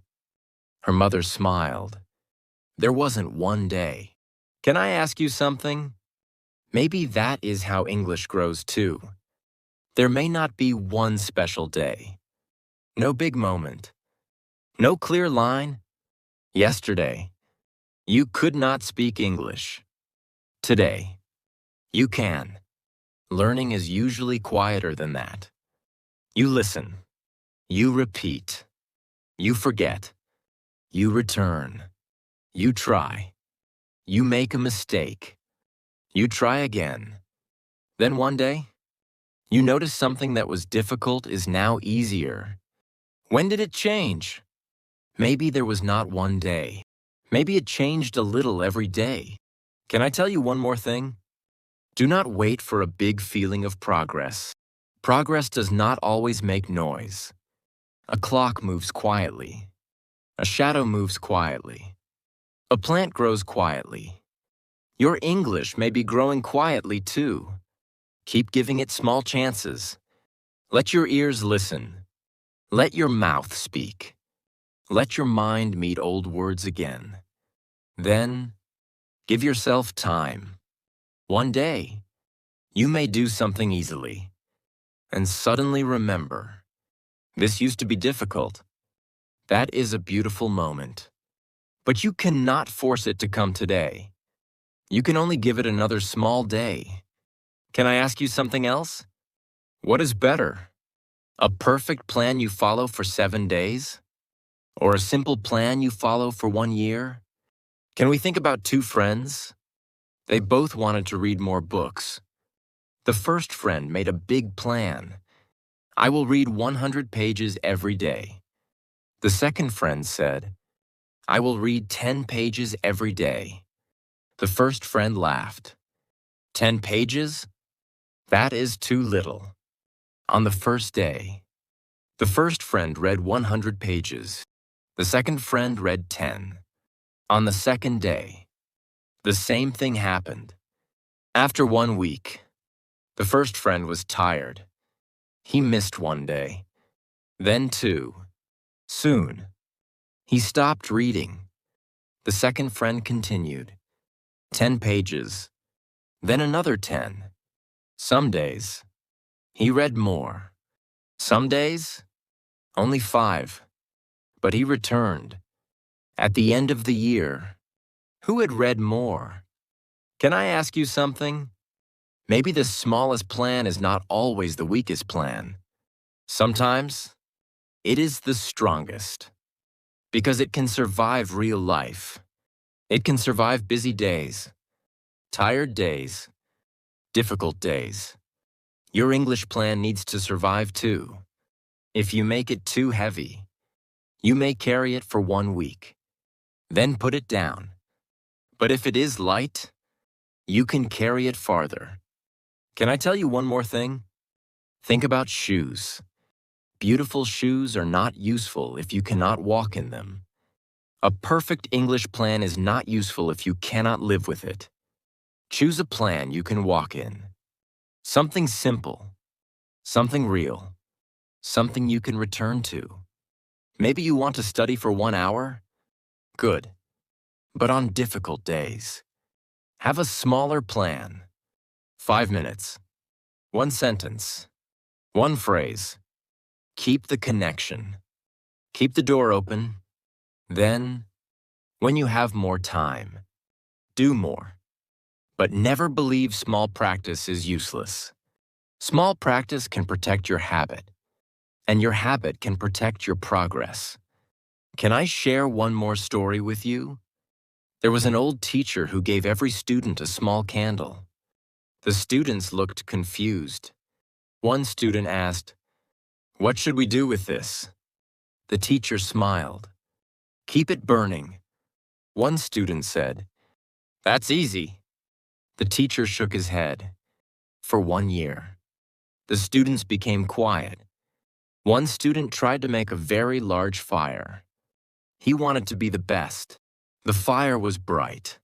Her mother smiled. There wasn't one day. Can I ask you something? Maybe that is how English grows too. There may not be one special day. No big moment. No clear line. Yesterday, you could not speak English. Today, you can. Learning is usually quieter than that. You listen. You repeat. You forget. You return. You try. You make a mistake. You try again. Then one day, you notice something that was difficult is now easier. When did it change? Maybe there was not one day. Maybe it changed a little every day. Can I tell you one more thing? Do not wait for a big feeling of progress. Progress does not always make noise. A clock moves quietly. A shadow moves quietly. A plant grows quietly. Your English may be growing quietly too. Keep giving it small chances. Let your ears listen. Let your mouth speak. Let your mind meet old words again. Then, give yourself time. One day, you may do something easily, and suddenly remember, this used to be difficult. That is a beautiful moment. But you cannot force it to come today. You can only give it another small day. Can I ask you something else? What is better? A perfect plan you follow for 7 days? Or a simple plan you follow for 1 year? Can we think about 2 friends? They both wanted to read more books. The first friend made a big plan. I will read 100 pages every day. The second friend said, I will read 10 pages every day. The first friend laughed. 10 pages? That is too little. On the first day, the first friend read 100 pages. The second friend read 10. On the second day, the same thing happened. After 1 week, the first friend was tired. He missed 1 day, then 2. Soon, he stopped reading. The second friend continued. 10 pages, then another 10. Some days, he read more. Some days, only 5. But he returned. At the end of the year, who had read more? Can I ask you something? Maybe the smallest plan is not always the weakest plan. Sometimes, it is the strongest. Because it can survive real life. It can survive busy days, tired days, difficult days. Your English plan needs to survive too. If you make it too heavy, you may carry it for 1 week, then put it down. But if it is light, you can carry it farther. Can I tell you one more thing? Think about shoes. Beautiful shoes are not useful if you cannot walk in them. A perfect English plan is not useful if you cannot live with it. Choose a plan you can walk in. Something simple, something real, something you can return to. Maybe you want to study for 1 hour? Good. But on difficult days, have a smaller plan. 5 minutes, 1 sentence, 1 phrase. Keep the connection. Keep the door open. Then, when you have more time, do more. But never believe small practice is useless. Small practice can protect your habit, and your habit can protect your progress. Can I share one more story with you? There was an old teacher who gave every student a small candle. The students looked confused. One student asked, "What should we do with this?" The teacher smiled. "Keep it burning." One student said, "That's easy. The teacher shook his head. For 1 year, the students became quiet. One student tried to make a very large fire. He wanted to be the best. The fire was bright.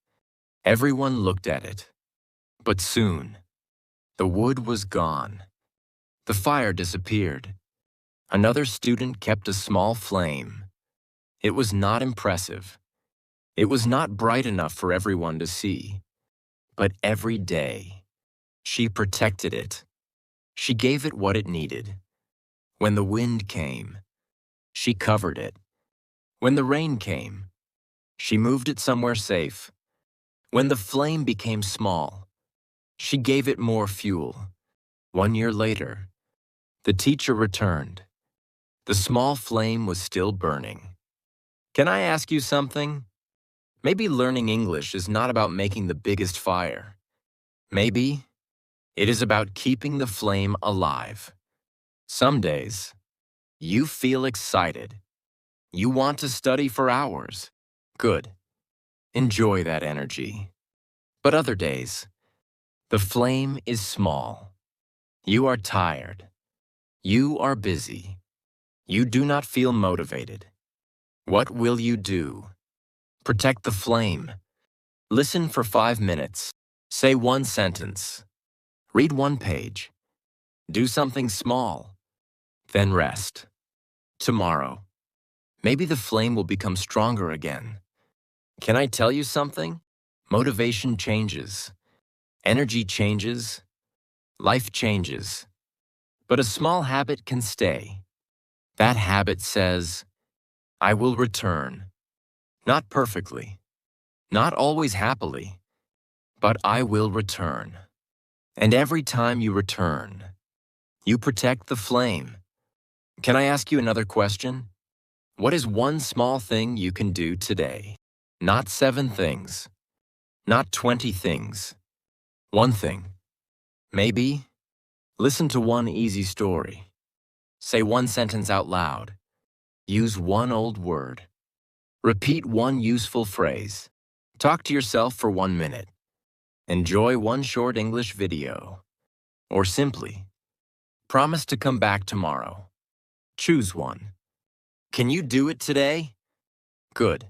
Everyone looked at it. But soon, the wood was gone. The fire disappeared. Another student kept a small flame. It was not impressive. It was not bright enough for everyone to see. But every day, she protected it. She gave it what it needed. When the wind came, she covered it. When the rain came, she moved it somewhere safe. When the flame became small, she gave it more fuel. 1 year later, the teacher returned. The small flame was still burning. Can I ask you something? Maybe learning English is not about making the biggest fire. Maybe it is about keeping the flame alive. Some days, you feel excited. You want to study for hours. Good. Enjoy that energy. But other days, the flame is small. You are tired. You are busy. You do not feel motivated. What will you do? Protect the flame. Listen for 5 minutes. Say one sentence. Read one page. Do something small. Then rest. Tomorrow, maybe the flame will become stronger again. Can I tell you something? Motivation changes. Energy changes. Life changes. But a small habit can stay. That habit says, I will return. Not perfectly. Not always happily. But I will return. And every time you return, you protect the flame. Can I ask you another question? What is one small thing you can do today? Not 7 things. Not 20 things. One thing. Maybe listen to one easy story. Say one sentence out loud. Use one old word. Repeat one useful phrase. Talk to yourself for 1 minute. Enjoy one short English video. Or simply, promise to come back tomorrow. Choose one. Can you do it today? Good.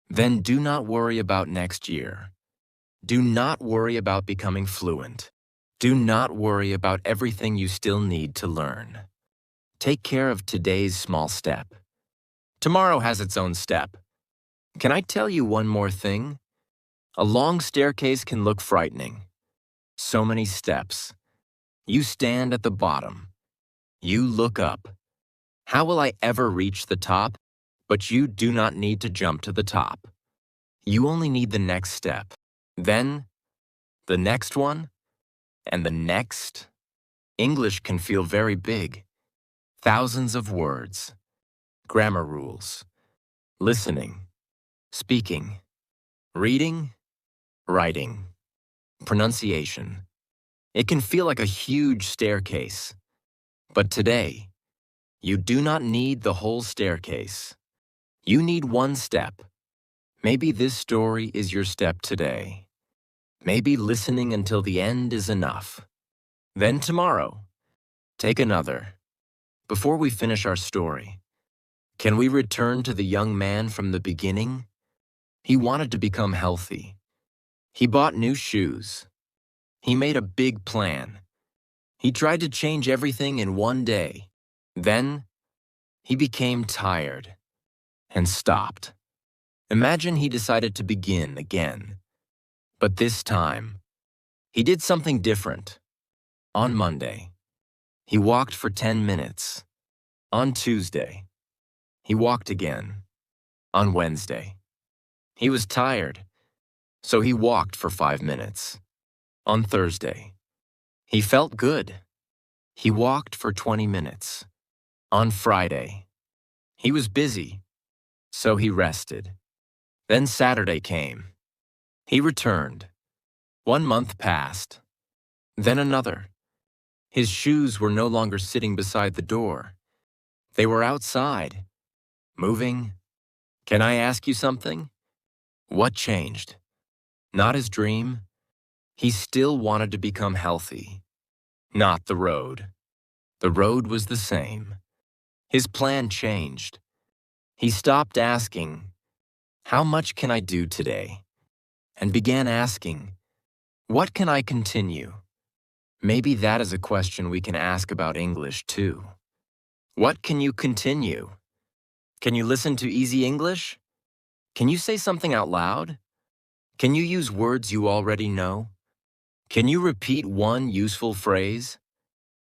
Then do not worry about next year. Do not worry about becoming fluent. Do not worry about everything you still need to learn. Take care of today's small step. Tomorrow has its own step. Can I tell you one more thing? A long staircase can look frightening. So many steps. You stand at the bottom. You look up. How will I ever reach the top? But you do not need to jump to the top. You only need the next step. Then, the next one, and the next. English can feel very big. Thousands of words. Grammar rules. Listening. Speaking. Reading. Writing. Pronunciation. It can feel like a huge staircase. But today, you do not need the whole staircase. You need one step. Maybe this story is your step today. Maybe listening until the end is enough. Then tomorrow, take another. Before we finish our story, can we return to the young man from the beginning? He wanted to become healthy. He bought new shoes. He made a big plan. He tried to change everything in 1 day. Then, he became tired and stopped. Imagine he decided to begin again. But this time, he did something different. On Monday, he walked for 10 minutes. On Tuesday, he walked again. On Wednesday, he was tired, so he walked for 5 minutes. On Thursday, he felt good. He walked for 20 minutes. On Friday, he was busy, so he rested. Then Saturday came. He returned. 1 month passed. Then another. His shoes were no longer sitting beside the door. They were outside, moving. Can I ask you something? What changed? Not his dream, He still wanted to become healthy, not the road. The road was the same. His plan changed. He stopped asking, "How much can I do today?" and began asking, "What can I continue?" Maybe that is a question we can ask about English too. What can you continue? Can you listen to easy English? Can you say something out loud? Can you use words you already know? Can you repeat one useful phrase?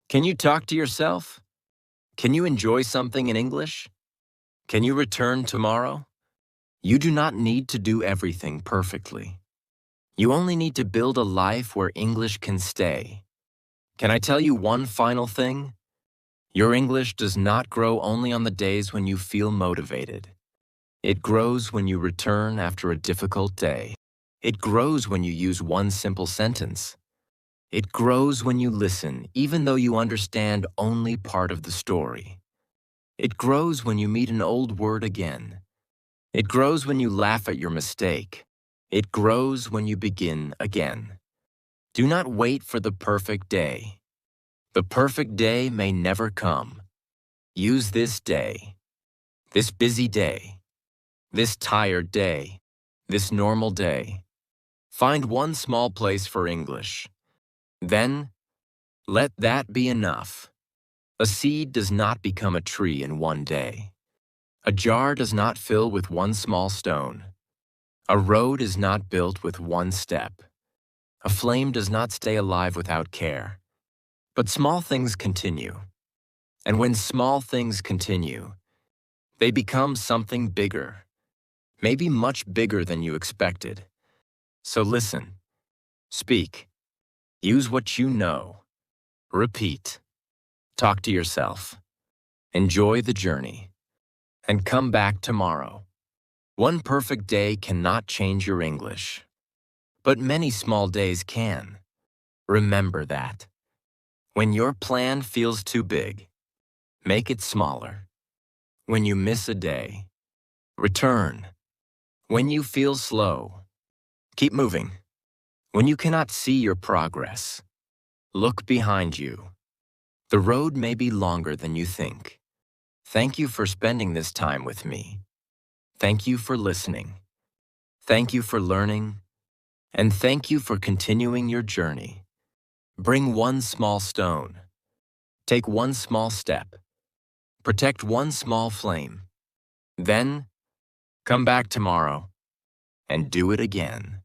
Can you talk to yourself? Can you enjoy something in English? Can you return tomorrow? You do not need to do everything perfectly. You only need to build a life where English can stay. Can I tell you one final thing? Your English does not grow only on the days when you feel motivated. It grows when you return after a difficult day. It grows when you use one simple sentence. It grows when you listen, even though you understand only part of the story. It grows when you meet an old word again. It grows when you laugh at your mistake. It grows when you begin again. Do not wait for the perfect day. The perfect day may never come. Use this day, this busy day, this tired day, this normal day. Find one small place for English. Then, let that be enough. A seed does not become a tree in one day. A jar does not fill with one small stone. A road is not built with one step. A flame does not stay alive without care. But small things continue. And when small things continue, they become something bigger, maybe much bigger than you expected. So listen, speak, use what you know, repeat, talk to yourself, enjoy the journey, and come back tomorrow. One perfect day cannot change your English, but many small days can. Remember that. When your plan feels too big, make it smaller. When you miss a day, return. When you feel slow, keep moving. When you cannot see your progress, look behind you. The road may be longer than you think. Thank you for spending this time with me. Thank you for listening. Thank you for learning. And thank you for continuing your journey. Bring one small stone. Take one small step. Protect one small flame. Then, come back tomorrow and do it again.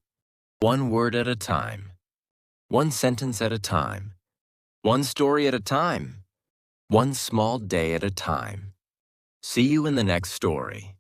One word at a time. One sentence at a time. One story at a time. One small day at a time. See you in the next story.